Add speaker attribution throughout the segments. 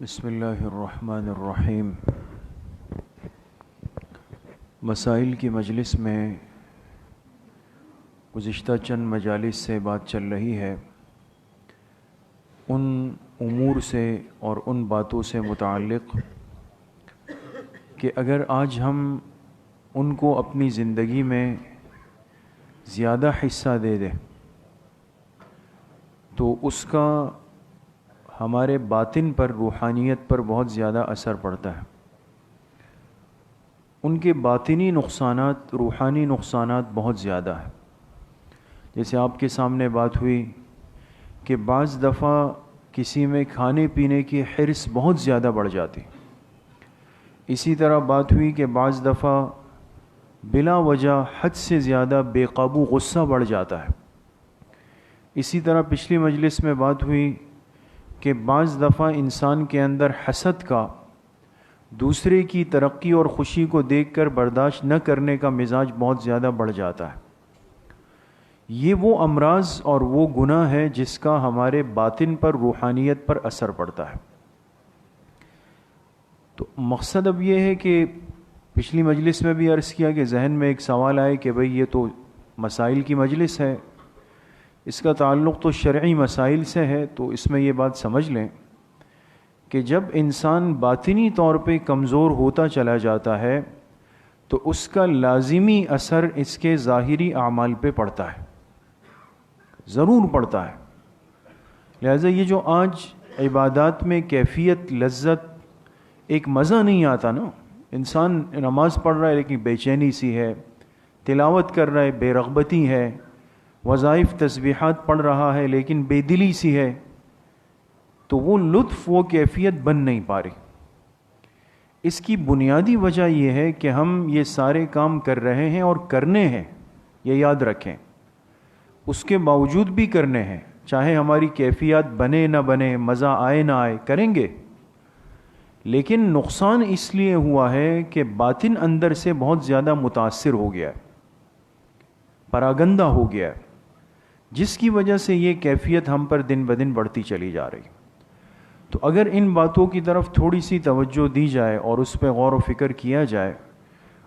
Speaker 1: بسم اللہ الرحمن الرحیم۔ مسائل کی مجلس میں گزشتہ چند مجالس سے بات چل رہی ہے ان امور سے اور ان باتوں سے متعلق کہ اگر آج ہم ان کو اپنی زندگی میں زیادہ حصہ دے دیں تو اس کا ہمارے باطن پر، روحانیت پر بہت زیادہ اثر پڑتا ہے۔ ان کے باطنی نقصانات، روحانی نقصانات بہت زیادہ ہیں۔ جیسے آپ کے سامنے بات ہوئی کہ بعض دفعہ کسی میں کھانے پینے کی حرص بہت زیادہ بڑھ جاتی، اسی طرح بات ہوئی کہ بعض دفعہ بلا وجہ حد سے زیادہ بے قابو غصہ بڑھ جاتا ہے۔ اسی طرح پچھلی مجلس میں بات ہوئی کہ بعض دفعہ انسان کے اندر حسد کا، دوسرے کی ترقی اور خوشی کو دیکھ کر برداشت نہ کرنے کا مزاج بہت زیادہ بڑھ جاتا ہے۔ یہ وہ امراض اور وہ گناہ ہے جس کا ہمارے باطن پر، روحانیت پر اثر پڑتا ہے۔ تو مقصد اب یہ ہے کہ پچھلی مجلس میں بھی عرض کیا کہ ذہن میں ایک سوال آئے کہ بھئی یہ تو مسائل کی مجلس ہے، اس کا تعلق تو شرعی مسائل سے ہے، تو اس میں یہ بات سمجھ لیں کہ جب انسان باطنی طور پہ کمزور ہوتا چلا جاتا ہے تو اس کا لازمی اثر اس کے ظاہری اعمال پہ پڑتا ہے، ضرور پڑتا ہے۔ لہذا یہ جو آج عبادات میں کیفیت، لذت، ایک مزہ نہیں آتا نا، انسان نماز پڑھ رہا ہے لیکن بے چینی سی ہے، تلاوت کر رہا ہے بے رغبتی ہے، وظائف تسبیحات پڑھ رہا ہے لیکن بے دلی سی ہے، تو وہ لطف، وہ کیفیت بن نہیں پا رہی۔ اس کی بنیادی وجہ یہ ہے کہ ہم یہ سارے کام کر رہے ہیں اور کرنے ہیں، یہ یاد رکھیں، اس کے باوجود بھی کرنے ہیں، چاہے ہماری کیفیت بنے نہ بنے، مزہ آئے نہ آئے، کریں گے، لیکن نقصان اس لیے ہوا ہے کہ باطن اندر سے بہت زیادہ متاثر ہو گیا ہے، پراگندہ ہو گیا ہے، جس کی وجہ سے یہ کیفیت ہم پر دن بدن بڑھتی چلی جا رہی۔ تو اگر ان باتوں کی طرف تھوڑی سی توجہ دی جائے اور اس پہ غور و فکر کیا جائے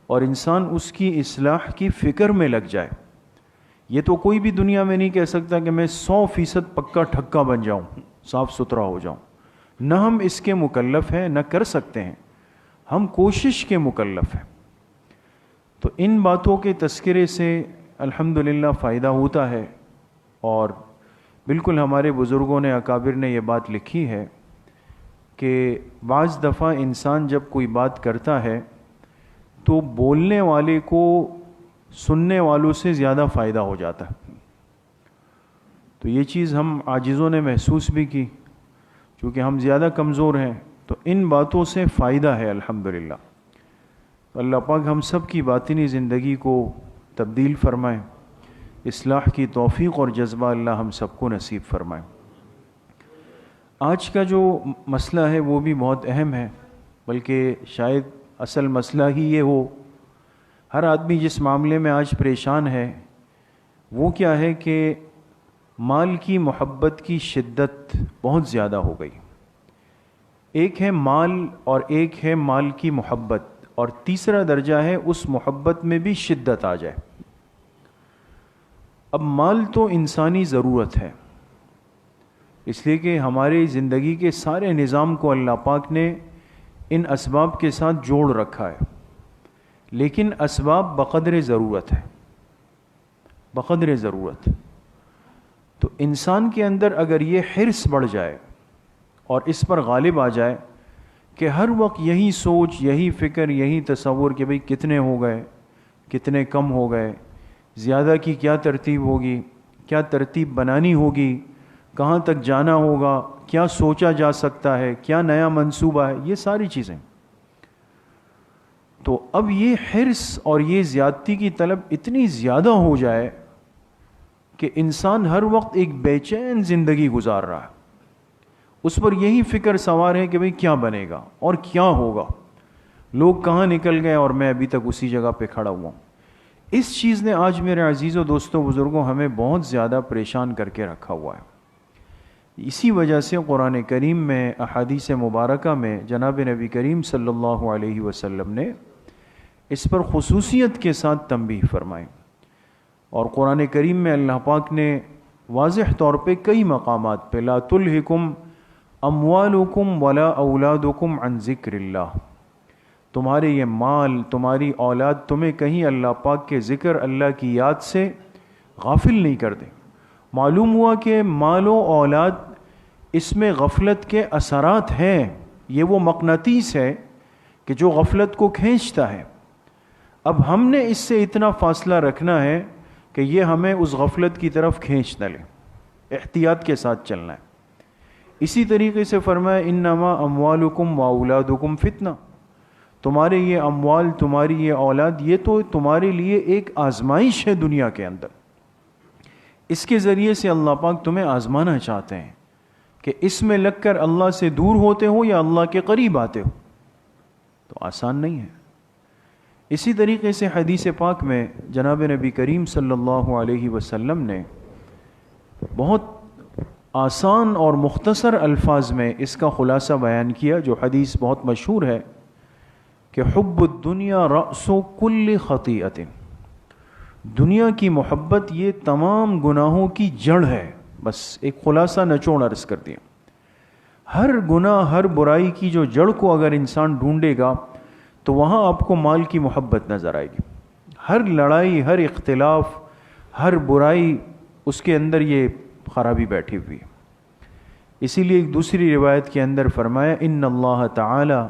Speaker 1: اور انسان اس کی اصلاح کی فکر میں لگ جائے، یہ تو کوئی بھی دنیا میں نہیں کہہ سکتا کہ میں 100% پکا ٹھکا بن جاؤں، صاف ستھرا ہو جاؤں، نہ ہم اس کے مکلف ہیں، نہ کر سکتے ہیں، ہم کوشش کے مکلف ہیں۔ تو ان باتوں کے تذکرے سے الحمدللہ فائدہ ہوتا ہے، اور بالکل ہمارے بزرگوں نے، اکابر نے یہ بات لکھی ہے کہ بعض دفعہ انسان جب کوئی بات کرتا ہے تو بولنے والے کو سننے والوں سے زیادہ فائدہ ہو جاتا ہے۔ تو یہ چیز ہم عاجزوں نے محسوس بھی کی، چونکہ ہم زیادہ کمزور ہیں، تو ان باتوں سے فائدہ ہے الحمدللہ۔ اللہ پاک ہم سب کی باطنی زندگی کو تبدیل فرمائے، اصلاح کی توفیق اور جذبہ اللہ ہم سب کو نصیب فرمائے۔ آج کا جو مسئلہ ہے وہ بھی بہت اہم ہے، بلکہ شاید اصل مسئلہ ہی یہ ہو۔ ہر آدمی جس معاملے میں آج پریشان ہے وہ کیا ہے کہ مال کی محبت کی شدت بہت زیادہ ہو گئی۔ ایک ہے مال اور ایک ہے مال کی محبت، اور تیسرا درجہ ہے اس محبت میں بھی شدت آ جائے۔ اب مال تو انسانی ضرورت ہے، اس لیے کہ ہماری زندگی کے سارے نظام کو اللہ پاک نے ان اسباب کے ساتھ جوڑ رکھا ہے، لیکن اسباب بقدر ضرورت ہے، بقدر ضرورت۔ تو انسان کے اندر اگر یہ حرص بڑھ جائے اور اس پر غالب آ جائے کہ ہر وقت یہی سوچ، یہی فکر، یہی تصور کہ بھئی کتنے ہو گئے، کتنے کم ہو گئے، زیادہ کی کیا ترتیب ہوگی، کیا ترتیب بنانی ہوگی، کہاں تک جانا ہوگا، کیا سوچا جا سکتا ہے، کیا نیا منصوبہ ہے، یہ ساری چیزیں۔ تو اب یہ حرص اور یہ زیادتی کی طلب اتنی زیادہ ہو جائے کہ انسان ہر وقت ایک بے چین زندگی گزار رہا ہے، اس پر یہی فکر سوار ہے کہ بھئی کیا بنے گا اور کیا ہوگا، لوگ کہاں نکل گئے اور میں ابھی تک اسی جگہ پہ کھڑا ہوا ہوں۔ اس چیز نے آج میرے عزیزوں، دوستوں، بزرگوں ہمیں بہت زیادہ پریشان کر کے رکھا ہوا ہے۔ اسی وجہ سے قرآن کریم میں احادیث مبارکہ میں جناب نبی کریم صلی اللہ علیہ وسلم نے اس پر خصوصیت کے ساتھ تنبیہ فرمائی، اور قرآن کریم میں اللہ پاک نے واضح طور پہ کئی مقامات پہ لا تلہکم اموالکم ولا اولادکم عن ذکر اللہ، تمہارے یہ مال، تمہاری اولاد تمہیں کہیں اللہ پاک کے ذکر، اللہ کی یاد سے غافل نہیں کر دیں۔ معلوم ہوا کہ مال و اولاد اس میں غفلت کے اثرات ہیں، یہ وہ مقناطیس ہے کہ جو غفلت کو کھینچتا ہے۔ اب ہم نے اس سے اتنا فاصلہ رکھنا ہے کہ یہ ہمیں اس غفلت کی طرف کھینچ نہ لے، احتیاط کے ساتھ چلنا ہے۔ اسی طریقے سے فرمایا انما اموالکم واولادکم فتنہ، تمہارے یہ اموال، تمہاری یہ اولاد، یہ تو تمہارے لیے ایک آزمائش ہے دنیا کے اندر، اس کے ذریعے سے اللہ پاک تمہیں آزمانا چاہتے ہیں کہ اس میں لگ کر اللہ سے دور ہوتے ہو یا اللہ کے قریب آتے ہو، تو آسان نہیں ہے۔ اسی طریقے سے حدیث پاک میں جناب نبی کریم صلی اللہ علیہ وسلم نے بہت آسان اور مختصر الفاظ میں اس کا خلاصہ بیان کیا، جو حدیث بہت مشہور ہے کہ حب الدنیا رأس کل خطیئۃ، دنیا کی محبت یہ تمام گناہوں کی جڑ ہے۔ بس ایک خلاصہ نچوڑ عرض کر دیا، ہر گناہ، ہر برائی کی جو جڑ کو اگر انسان ڈھونڈے گا تو وہاں آپ کو مال کی محبت نظر آئے گی۔ ہر لڑائی، ہر اختلاف، ہر برائی، اس کے اندر یہ خرابی بیٹھی ہوئی ہے۔ اسی لیے ایک دوسری روایت کے اندر فرمایا ان اللہ تعالی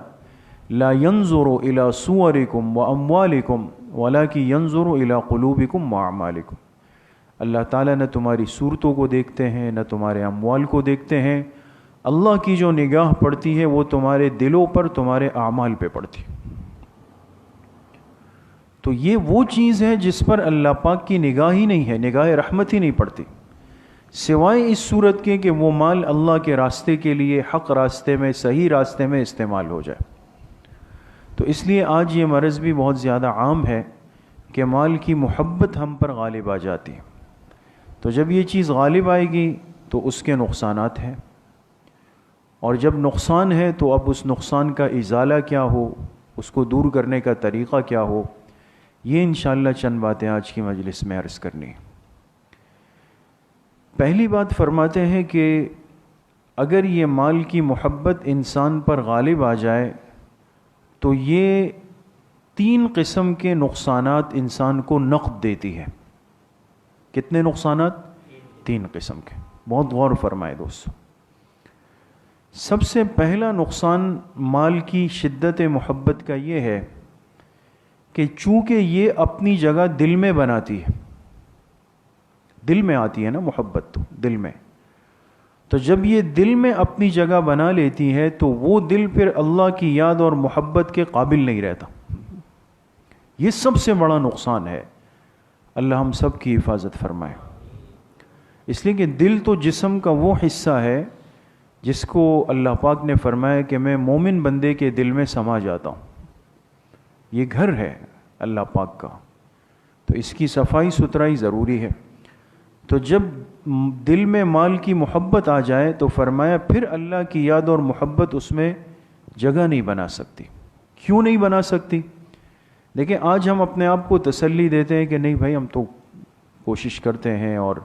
Speaker 1: لا ينظر الى صورکم واموالکم ولکن ينظر الى قلوبکم واعمالکم، اللہ تعالیٰ نہ تمہاری صورتوں کو دیکھتے ہیں، نہ تمہارے اموال کو دیکھتے ہیں، اللہ کی جو نگاہ پڑتی ہے وہ تمہارے دلوں پر، تمہارے اعمال پہ پڑتی ہے۔ تو یہ وہ چیز ہے جس پر اللہ پاک کی نگاہ ہی نہیں ہے، نگاہ رحمت ہی نہیں پڑتی، سوائے اس صورت کے کہ وہ مال اللہ کے راستے کے لیے، حق راستے میں، صحیح راستے میں استعمال ہو جائے۔ تو اس لیے آج یہ مرض بھی بہت زیادہ عام ہے کہ مال کی محبت ہم پر غالب آ جاتی ہے۔ تو جب یہ چیز غالب آئے گی تو اس کے نقصانات ہیں، اور جب نقصان ہے تو اب اس نقصان کا ازالہ کیا ہو، اس کو دور کرنے کا طریقہ کیا ہو، یہ انشاءاللہ چند باتیں آج کی مجلس میں عرض کرنی ہے۔ پہلی بات فرماتے ہیں کہ اگر یہ مال کی محبت انسان پر غالب آ جائے تو یہ 3 قسم کے نقصانات انسان کو نقد دیتی ہے۔ کتنے نقصانات؟ 3 قسم کے، بہت غور فرمائے دوستو۔ سب سے پہلا نقصان مال کی شدت محبت کا یہ ہے کہ چونکہ یہ اپنی جگہ دل میں بناتی ہے، دل میں آتی ہے نا محبت، تو دل میں، تو جب یہ دل میں اپنی جگہ بنا لیتی ہے تو وہ دل پھر اللہ کی یاد اور محبت کے قابل نہیں رہتا۔ یہ سب سے بڑا نقصان ہے، اللہ ہم سب کی حفاظت فرمائے۔ اس لیے کہ دل تو جسم کا وہ حصہ ہے جس کو اللہ پاک نے فرمایا کہ میں مومن بندے کے دل میں سما جاتا ہوں، یہ گھر ہے اللہ پاک کا، تو اس کی صفائی ستھرائی ضروری ہے۔ تو جب دل میں مال کی محبت آ جائے تو فرمایا پھر اللہ کی یاد اور محبت اس میں جگہ نہیں بنا سکتی۔ کیوں نہیں بنا سکتی؟ دیکھیں آج ہم اپنے آپ کو تسلی دیتے ہیں کہ نہیں بھائی ہم تو کوشش کرتے ہیں اور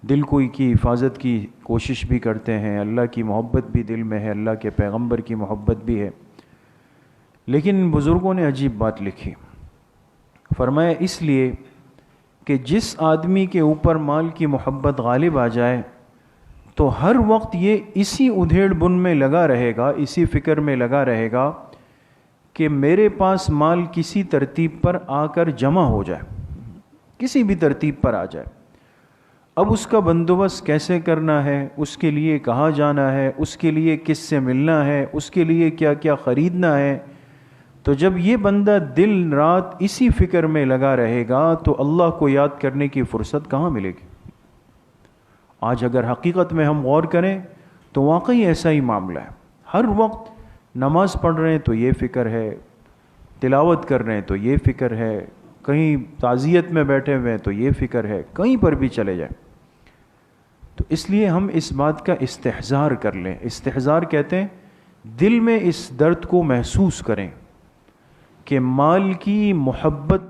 Speaker 1: دل کی حفاظت کی کوشش بھی کرتے ہیں، اللہ کی محبت بھی دل میں ہے، اللہ کے پیغمبر کی محبت بھی ہے، لیکن بزرگوں نے عجیب بات لکھی، فرمایا اس لیے کہ جس آدمی کے اوپر مال کی محبت غالب آ جائے تو ہر وقت یہ اسی ادھیڑ بن میں لگا رہے گا، اسی فکر میں لگا رہے گا کہ میرے پاس مال کسی ترتیب پر آ کر جمع ہو جائے، کسی بھی ترتیب پر آ جائے، اب اس کا بندوبست کیسے کرنا ہے، اس کے لیے کہاں جانا ہے، اس کے لیے کس سے ملنا ہے، اس کے لیے کیا کیا خریدنا ہے۔ تو جب یہ بندہ دن رات اسی فکر میں لگا رہے گا تو اللہ کو یاد کرنے کی فرصت کہاں ملے گی؟ آج اگر حقیقت میں ہم غور کریں تو واقعی ایسا ہی معاملہ ہے، ہر وقت نماز پڑھ رہے ہیں تو یہ فکر ہے، تلاوت کر رہے ہیں تو یہ فکر ہے، کہیں تعزیت میں بیٹھے ہوئے ہیں تو یہ فکر ہے، کہیں پر بھی چلے جائیں۔ تو اس لیے ہم اس بات کا استحضار کر لیں. استحضار کہتے ہیں دل میں اس درد کو محسوس کریں کہ مال کی محبت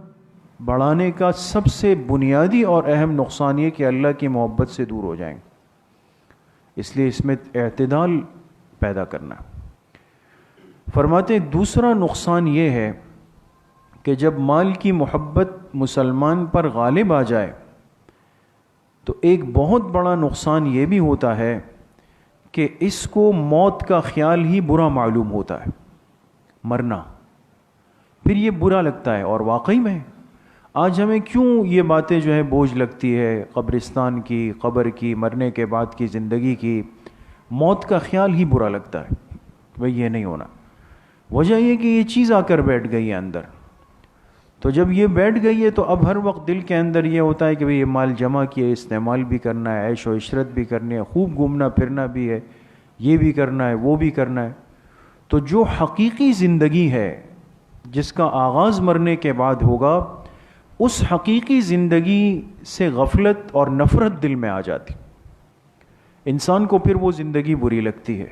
Speaker 1: بڑھانے کا سب سے بنیادی اور اہم نقصان یہ کہ اللہ کی محبت سے دور ہو جائیں. اس لیے اس میں اعتدال پیدا کرنا. فرماتے ہیں دوسرا نقصان یہ ہے کہ جب مال کی محبت مسلمان پر غالب آ جائے تو ایک بہت بڑا نقصان یہ بھی ہوتا ہے کہ اس کو موت کا خیال ہی برا معلوم ہوتا ہے. مرنا پھر یہ برا لگتا ہے. اور واقعی میں آج ہمیں کیوں یہ باتیں جو ہے بوجھ لگتی ہے قبرستان کی, قبر کی, مرنے کے بعد کی زندگی کی. موت کا خیال ہی برا لگتا ہے بھئی یہ نہیں ہونا. وجہ یہ کہ یہ چیز آ کر بیٹھ گئی ہے اندر. تو جب یہ بیٹھ گئی ہے تو اب ہر وقت دل کے اندر یہ ہوتا ہے کہ بھئی یہ مال جمع کیے, استعمال بھی کرنا ہے, عیش و عشرت بھی کرنی ہے, خوب گھومنا پھرنا بھی ہے, یہ بھی کرنا ہے, وہ بھی کرنا ہے. تو جو حقیقی زندگی ہے جس کا آغاز مرنے کے بعد ہوگا, اس حقیقی زندگی سے غفلت اور نفرت دل میں آ جاتی. انسان کو پھر وہ زندگی بری لگتی ہے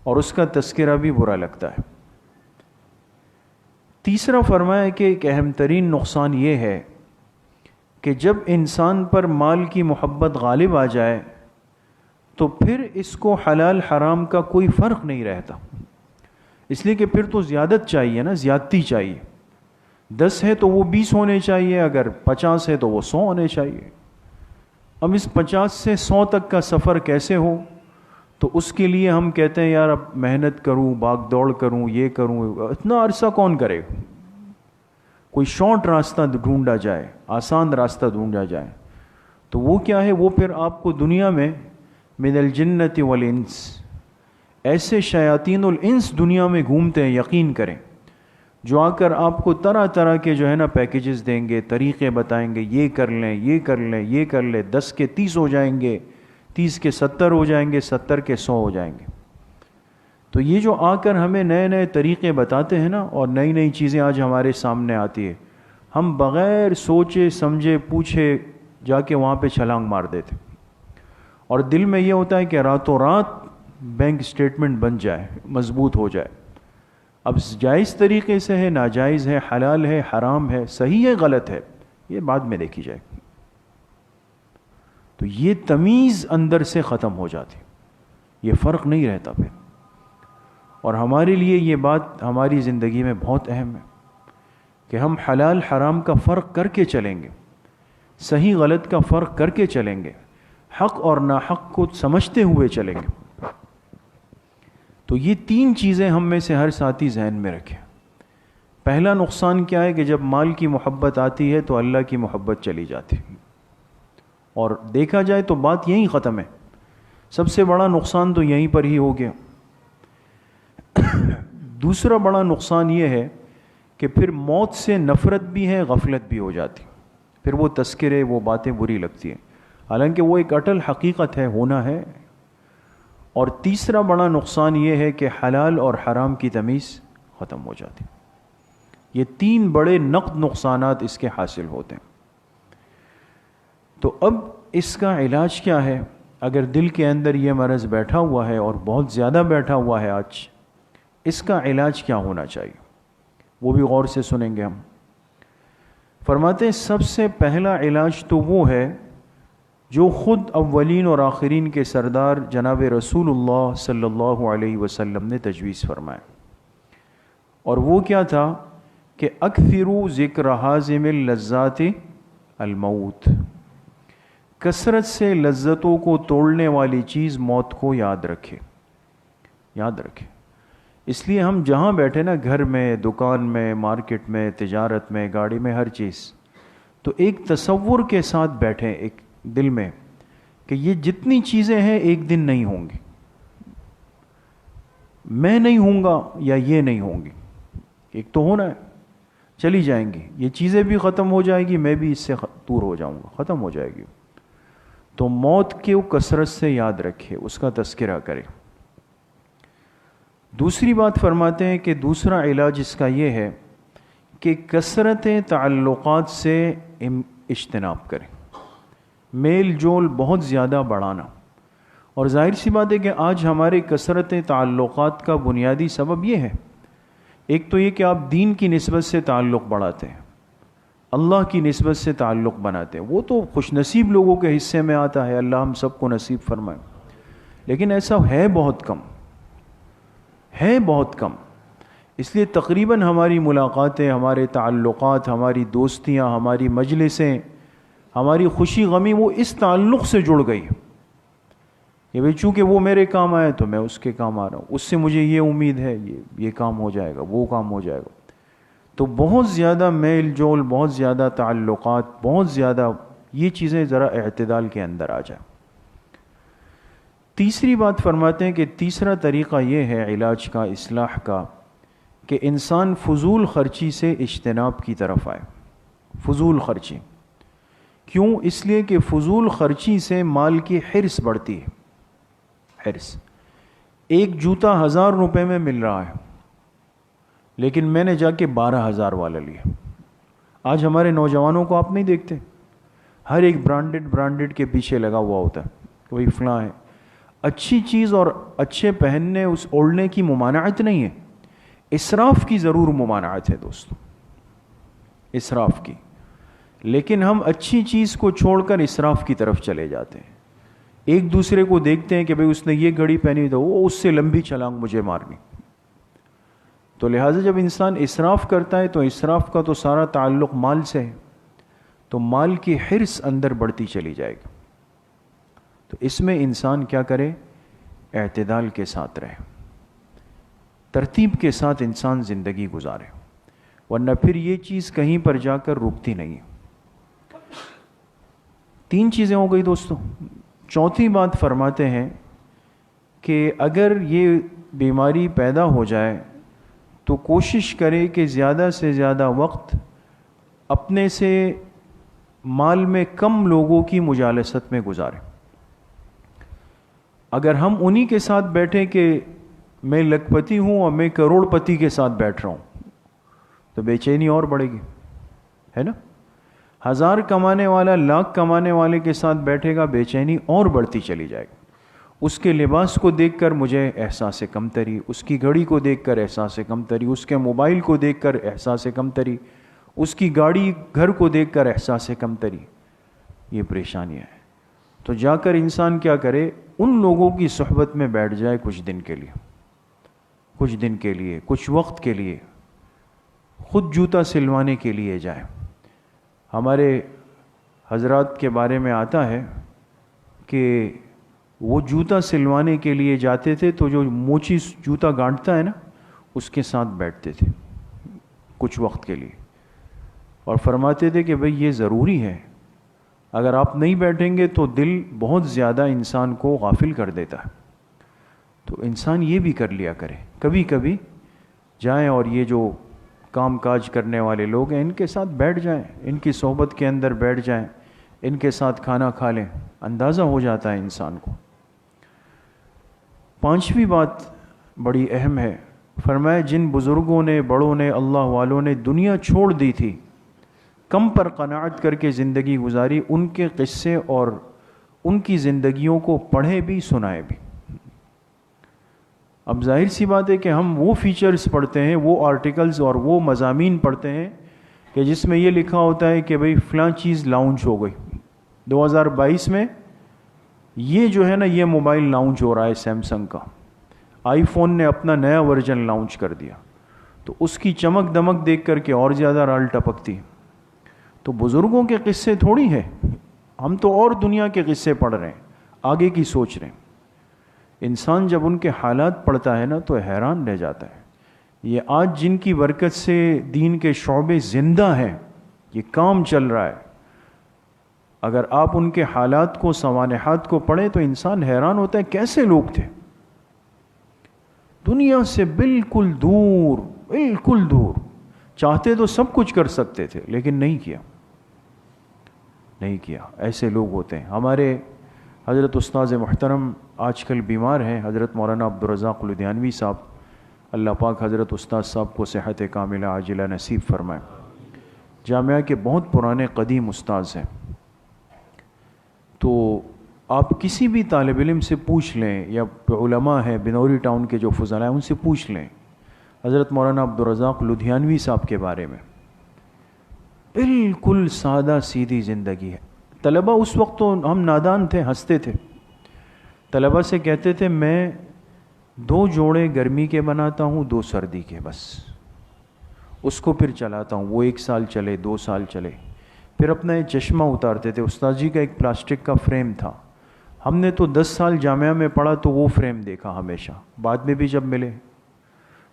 Speaker 1: اور اس کا تذکرہ بھی برا لگتا ہے. تیسرا فرمایا کہ ایک اہم ترین نقصان یہ ہے کہ جب انسان پر مال کی محبت غالب آ جائے تو پھر اس کو حلال حرام کا کوئی فرق نہیں رہتا. اس لیے کہ پھر تو زیادت چاہیے نا, زیادتی چاہیے. 10 ہے تو وہ 20 ہونے چاہیے, اگر 50 ہے تو وہ 100 ہونے چاہیے. اب اس 50 سے 100 تک کا سفر کیسے ہو, تو اس کے لیے ہم کہتے ہیں یار اب محنت کروں, بھاگ دوڑ کروں, یہ کروں. اتنا عرصہ کون کرے؟ کوئی شارٹ راستہ ڈھونڈا جائے, آسان راستہ ڈھونڈا جائے. تو وہ کیا ہے, وہ پھر آپ کو دنیا میں من الجنت والانس, ایسے شیاطین الانس دنیا میں گھومتے ہیں, یقین کریں, جو آ کر آپ کو طرح طرح کے جو ہے نا پیکیجز دیں گے, طریقے بتائیں گے, یہ کر لیں, یہ کر لیں, یہ کر لیں. 10 کے 30 ہو جائیں گے, 30 کے 70 ہو جائیں گے, 70 کے 100 ہو جائیں گے. تو یہ جو آ کر ہمیں نئے نئے طریقے بتاتے ہیں نا, اور نئی نئی چیزیں آج ہمارے سامنے آتی ہے, ہم بغیر سوچے سمجھے پوچھے جا کے وہاں پہ چھلانگ مار دیتے. اور دل میں یہ ہوتا ہے کہ راتوں رات بینک اسٹیٹمنٹ بن جائے, مضبوط ہو جائے. اب جائز طریقے سے ہے, ناجائز ہے, حلال ہے, حرام ہے, صحیح ہے, غلط ہے, یہ بعد میں دیکھی جائے. تو یہ تمیز اندر سے ختم ہو جاتی, یہ فرق نہیں رہتا پھر. اور ہمارے لیے یہ بات ہماری زندگی میں بہت اہم ہے کہ ہم حلال حرام کا فرق کر کے چلیں گے, صحیح غلط کا فرق کر کے چلیں گے, حق اور ناحق کو سمجھتے ہوئے چلیں گے. تو یہ 3 چیزیں ہم میں سے ہر ساتھی ذہن میں رکھیں. پہلا نقصان کیا ہے کہ جب مال کی محبت آتی ہے تو اللہ کی محبت چلی جاتی, اور دیکھا جائے تو بات یہیں ختم ہے. سب سے بڑا نقصان تو یہیں پر ہی ہو گیا. دوسرا بڑا نقصان یہ ہے کہ پھر موت سے نفرت بھی ہے, غفلت بھی ہو جاتی. پھر وہ تذکرے, وہ باتیں بری لگتی ہیں, حالانکہ وہ ایک اٹل حقیقت ہے, ہونا ہے. اور تیسرا بڑا نقصان یہ ہے کہ حلال اور حرام کی تمیز ختم ہو جاتی. یہ 3 بڑے نقد نقصانات اس کے حاصل ہوتے ہیں. تو اب اس کا علاج کیا ہے؟ اگر دل کے اندر یہ مرض بیٹھا ہوا ہے اور بہت زیادہ بیٹھا ہوا ہے آج, اس کا علاج کیا ہونا چاہیے وہ بھی غور سے سنیں گے ہم. فرماتے ہیں سب سے پہلا علاج تو وہ ہے جو خود اولین اور آخرین کے سردار جناب رسول اللہ صلی اللہ علیہ وسلم نے تجویز فرمایا. اور وہ کیا تھا کہ اکثروا ذکر حازم اللذات الموت, کثرت سے لذتوں کو توڑنے والی چیز موت کو یاد رکھے, یاد رکھے. اس لیے ہم جہاں بیٹھے نا, گھر میں, دکان میں, مارکیٹ میں, تجارت میں, گاڑی میں, ہر چیز, تو ایک تصور کے ساتھ بیٹھیں ایک دل میں کہ یہ جتنی چیزیں ہیں ایک دن نہیں ہوں گی, میں نہیں ہوں گا یا یہ نہیں ہوں گی, ایک تو ہونا ہے, چلی جائیں گی. یہ چیزیں بھی ختم ہو جائے گی, میں بھی اس سے دور ہو جاؤں گا, ختم ہو جائے گی. تو موت کو کثرت سے یاد رکھے, اس کا تذکرہ کرے. دوسری بات فرماتے ہیں کہ دوسرا علاج اس کا یہ ہے کہ کثرت تعلقات سے اجتناب کریں. میل جول بہت زیادہ بڑھانا. اور ظاہر سی بات ہے کہ آج ہمارے کثرت تعلقات کا بنیادی سبب یہ ہے. ایک تو یہ کہ آپ دین کی نسبت سے تعلق بڑھاتے ہیں, اللہ کی نسبت سے تعلق بناتے ہیں. وہ تو خوش نصیب لوگوں کے حصے میں آتا ہے, اللہ ہم سب کو نصیب فرمائے. لیکن ایسا ہے بہت کم, ہے بہت کم. اس لیے تقریباً ہماری ملاقاتیں, ہمارے تعلقات, ہماری دوستیاں, ہماری مجلسیں, ہماری خوشی غمی وہ اس تعلق سے جڑ گئی کہ بھئی چونکہ وہ میرے کام آئے تو میں اس کے کام آ رہا ہوں, اس سے مجھے یہ امید ہے یہ کام ہو جائے گا, وہ کام ہو جائے گا. تو بہت زیادہ میل جول, بہت زیادہ تعلقات, بہت زیادہ یہ چیزیں ذرا اعتدال کے اندر آ جائیں. تیسری بات فرماتے ہیں کہ تیسرا طریقہ یہ ہے علاج کا, اصلاح کا, کہ انسان فضول خرچی سے اجتناب کی طرف آئے. فضول خرچی کیوں؟ اس لیے کہ فضول خرچی سے مال کی حرص بڑھتی ہے. حرص. ایک جوتا 1000 روپے میں مل رہا ہے لیکن میں نے جا کے 12,000 والا لیا. آج ہمارے نوجوانوں کو آپ نہیں دیکھتے, ہر ایک برانڈڈ کے پیچھے لگا ہوا ہوتا ہے, کوئی فلاں ہے. اچھی چیز اور اچھے پہننے, اس اوڑھنے کی ممانعت نہیں ہے, اسراف کی ضرور ممانعت ہے دوستو, اسراف کی. لیکن ہم اچھی چیز کو چھوڑ کر اسراف کی طرف چلے جاتے ہیں. ایک دوسرے کو دیکھتے ہیں کہ بھئی اس نے یہ گھڑی پہنی تو وہ اس سے لمبی چھلانگ مجھے مارنی. تو لہٰذا جب انسان اسراف کرتا ہے تو اسراف کا تو سارا تعلق مال سے ہے, تو مال کی حرص اندر بڑھتی چلی جائے گی. تو اس میں انسان کیا کرے؟ اعتدال کے ساتھ رہے, ترتیب کے ساتھ انسان زندگی گزارے, ورنہ پھر یہ چیز کہیں پر جا کر رکتی نہیں. 3 چیزیں ہو گئی دوستو. چوتھی بات فرماتے ہیں کہ اگر یہ بیماری پیدا ہو جائے تو کوشش کرے کہ زیادہ سے زیادہ وقت اپنے سے مال میں کم لوگوں کی مجالست میں گزارے. اگر ہم انہی کے ساتھ بیٹھیں کہ میں لکھ پتی ہوں اور میں کروڑ پتی کے ساتھ بیٹھ رہا ہوں تو بے چینی اور بڑھے گی, ہے نا. 1000 کمانے والا لاکھ کمانے والے کے ساتھ بیٹھے گا, بے چینی اور بڑھتی چلی جائے گی. اس کے لباس کو دیکھ کر مجھے احساس کمتری, اس کی گھڑی کو دیکھ کر احساس کمتری, اس کے موبائل کو دیکھ کر احساس کمتری, اس کی گاڑی گھر کو دیکھ کر احساس کمتری. یہ پریشانیاں ہیں. تو جا کر انسان کیا کرے؟ ان لوگوں کی صحبت میں بیٹھ جائے کچھ دن کے لیے, کچھ دن کے لیے, کچھ وقت کے لیے, خود جوتا سلوانے کے لیے جائے. ہمارے حضرات کے بارے میں آتا ہے کہ وہ جوتا سلوانے کے لیے جاتے تھے تو جو موچی جوتا گانٹتا ہے نا, اس کے ساتھ بیٹھتے تھے کچھ وقت کے لیے, اور فرماتے تھے کہ بھئی یہ ضروری ہے, اگر آپ نہیں بیٹھیں گے تو دل بہت زیادہ انسان کو غافل کر دیتا ہے. تو انسان یہ بھی کر لیا کرے, کبھی کبھی جائیں اور یہ جو کام کاج کرنے والے لوگ ہیں ان کے ساتھ بیٹھ جائیں, ان کی صحبت کے اندر بیٹھ جائیں, ان کے ساتھ کھانا کھا لیں, اندازہ ہو جاتا ہے انسان کو. 5ویں بات بڑی اہم ہے. فرمایا جن بزرگوں نے, بڑوں نے, اللہ والوں نے دنیا چھوڑ دی تھی, کم پر قناعت کر کے زندگی گزاری, ان کے قصے اور ان کی زندگیوں کو پڑھے بھی سنائے بھی. اب ظاہر سی بات ہے کہ ہم وہ فیچرز پڑھتے ہیں, وہ آرٹیکلز اور وہ مضامین پڑھتے ہیں کہ جس میں یہ لکھا ہوتا ہے کہ بھئی فلاں چیز لانچ ہو گئی 2022 میں, یہ جو ہے نا یہ موبائل لانچ ہو رہا ہے سیمسنگ کا, آئی فون نے اپنا نیا ورژن لانچ کر دیا. تو اس کی چمک دمک دیکھ کر کے اور زیادہ رال ٹپکتی. تو بزرگوں کے قصے تھوڑی ہے, ہم تو اور دنیا کے قصے پڑھ رہے ہیں, آگے کی سوچ رہے ہیں. انسان جب ان کے حالات پڑھتا ہے نا تو حیران رہ جاتا ہے. یہ آج جن کی برکت سے دین کے شعبے زندہ ہیں, یہ کام چل رہا ہے, اگر آپ ان کے حالات کو, سوانحات کو پڑھیں تو انسان حیران ہوتا ہے کیسے لوگ تھے, دنیا سے بالکل دور, بالکل دور. چاہتے تو سب کچھ کر سکتے تھے لیکن نہیں کیا, نہیں کیا. ایسے لوگ ہوتے ہیں. ہمارے حضرت استاذ محترم آج کل بیمار ہیں, حضرت مولانا عبدالرزاق لدھیانوی صاحب, اللہ پاک حضرت استاذ صاحب کو صحت کاملہ عاجلہ نصیب فرمائے. جامعہ کے بہت پرانے قدیم استاذ ہیں. تو آپ کسی بھی طالب علم سے پوچھ لیں یا علماء ہیں بنوری ٹاؤن کے جو فضلاء ہیں ان سے پوچھ لیں حضرت مولانا عبدالرزاق لدھیانوی صاحب کے بارے میں، بالکل سادہ سیدھی زندگی ہے. طلبہ اس وقت تو ہم نادان تھے، ہنستے تھے. طلبہ سے کہتے تھے میں 2 جوڑے گرمی کے بناتا ہوں، 2 سردی کے، بس اس کو پھر چلاتا ہوں، وہ 1 سال چلے 2 سال چلے. پھر اپنا یہ چشمہ اتارتے تھے. استاد جی کا ایک پلاسٹک کا فریم تھا، ہم نے تو 10 سال جامعہ میں پڑھا تو وہ فریم دیکھا ہمیشہ، بعد میں بھی جب ملے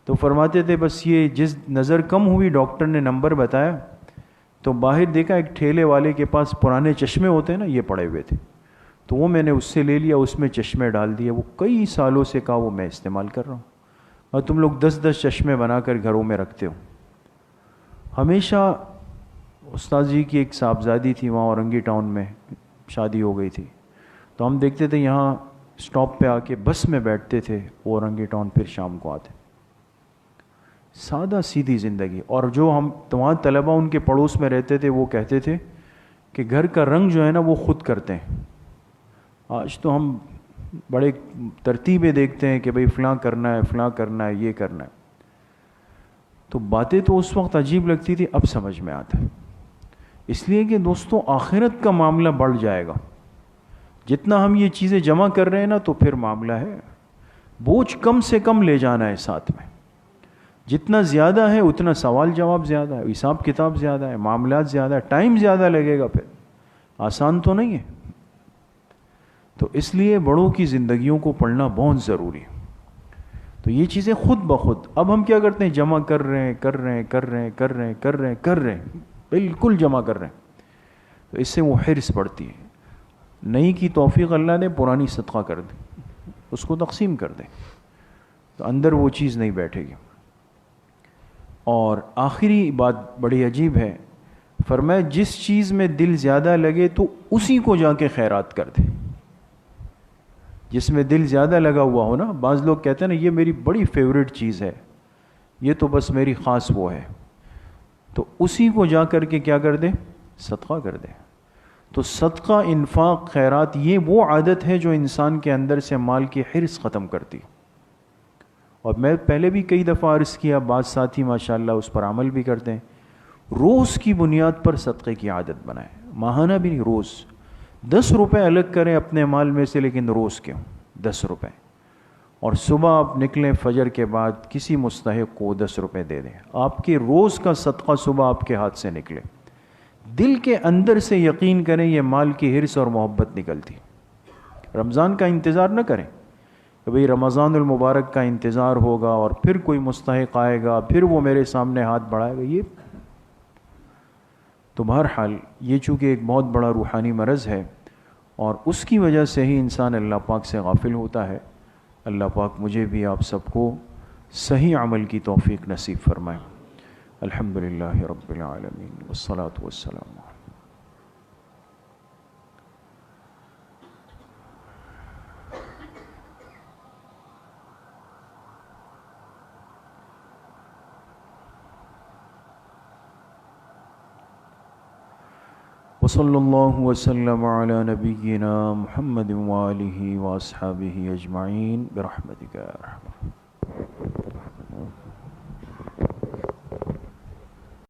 Speaker 1: تو فرماتے تھے بس یہ جس نظر کم ہوئی ڈاکٹر نے نمبر بتایا تو باہر دیکھا ایک ٹھیلے والے کے پاس پرانے چشمے ہوتے ہیں نا، یہ پڑے ہوئے تھے، تو وہ میں نے اس سے لے لیا، اس میں چشمے ڈال دیے. وہ کئی سالوں سے کہا وہ میں استعمال کر رہا ہوں. اور تم لوگ 10 چشمے بنا کر گھروں میں رکھتے ہو. ہمیشہ استاد جی کی ایک صاحبزادی تھی وہاں اورنگی ٹاؤن میں، شادی ہو گئی تھی، تو ہم دیکھتے تھے یہاں اسٹاپ پہ آ کے بس میں بیٹھتے تھے، وہ اورنگی ٹاؤن پھر شام کو آتے. سادہ سیدھی زندگی. اور جو ہم وہاں طلبہ ان کے پڑوس میں رہتے تھے وہ کہتے تھے کہ گھر کا رنگ جو ہے نا وہ خود کرتے ہیں. آج تو ہم بڑے ترتیبیں دیکھتے ہیں کہ بھئی فلاں کرنا ہے، فلاں کرنا ہے، یہ کرنا ہے. تو باتیں تو اس وقت عجیب لگتی تھی، اب سمجھ میں آتا ہے. اس لیے کہ دوستوں آخرت کا معاملہ بڑھ جائے گا. جتنا ہم یہ چیزیں جمع کر رہے ہیں نا تو پھر معاملہ ہے، بوجھ کم سے کم لے جانا ہے ساتھ میں. جتنا زیادہ ہے اتنا سوال جواب زیادہ ہے، حساب کتاب زیادہ ہے، معاملات زیادہ ہے، ٹائم زیادہ لگے گا. پھر آسان تو نہیں ہے. تو اس لیے بڑوں کی زندگیوں کو پڑھنا بہت ضروری ہے. تو یہ چیزیں خود بخود اب ہم کیا کرتے ہیں، جمع کر رہے ہیں، بالکل جمع کر رہے ہیں. تو اس سے وہ حرص بڑھتی ہے. نئی کی توفیق اللہ نے پرانی صدقہ کر دی، اس کو تقسیم کر دیں تو اندر وہ چیز نہیں بیٹھے گی. اور آخری بات بڑی عجیب ہے، فرمایا جس چیز میں دل زیادہ لگے تو اسی کو جا کے خیرات کر دے. جس میں دل زیادہ لگا ہوا ہو نا، بعض لوگ کہتے ہیں نا یہ میری بڑی فیوریٹ چیز ہے، یہ تو بس میری خاص وہ ہے، تو اسی کو جا کر کے کیا کر دے، صدقہ کر دے. تو صدقہ، انفاق، خیرات یہ وہ عادت ہے جو انسان کے اندر سے مال کی حرص ختم کرتی. اور میں پہلے بھی کئی دفعہ عرض کیا، بعض ساتھی ماشاءاللہ اس پر عمل بھی کرتے ہیں. روز کی بنیاد پر صدقے کی عادت بنائیں، ماہانہ بھی نہیں، روز 10 روپے الگ کریں اپنے مال میں سے، لیکن روز کیوں 10 روپے. اور صبح آپ نکلیں فجر کے بعد کسی مستحق کو 10 روپے دے دیں. آپ کے روز کا صدقہ صبح آپ کے ہاتھ سے نکلے. دل کے اندر سے یقین کریں یہ مال کی حرص اور محبت نکلتی. رمضان کا انتظار نہ کریں کہ بھئی رمضان المبارک کا انتظار ہوگا اور پھر کوئی مستحق آئے گا، پھر وہ میرے سامنے ہاتھ بڑھائے گا. یہ تو بہرحال یہ چونکہ ایک بہت بڑا روحانی مرض ہے اور اس کی وجہ سے ہی انسان اللہ پاک سے غافل ہوتا ہے. اللہ پاک مجھے بھی آپ سب کو صحیح عمل کی توفیق نصیب فرمائے. الحمدللہ رب العالمین والصلاة والسلام. وصلی اللہ وسلم علی نبینا محمد وآلہ واصحابہ اجمعین برحمتک یا ارحم الراحمین.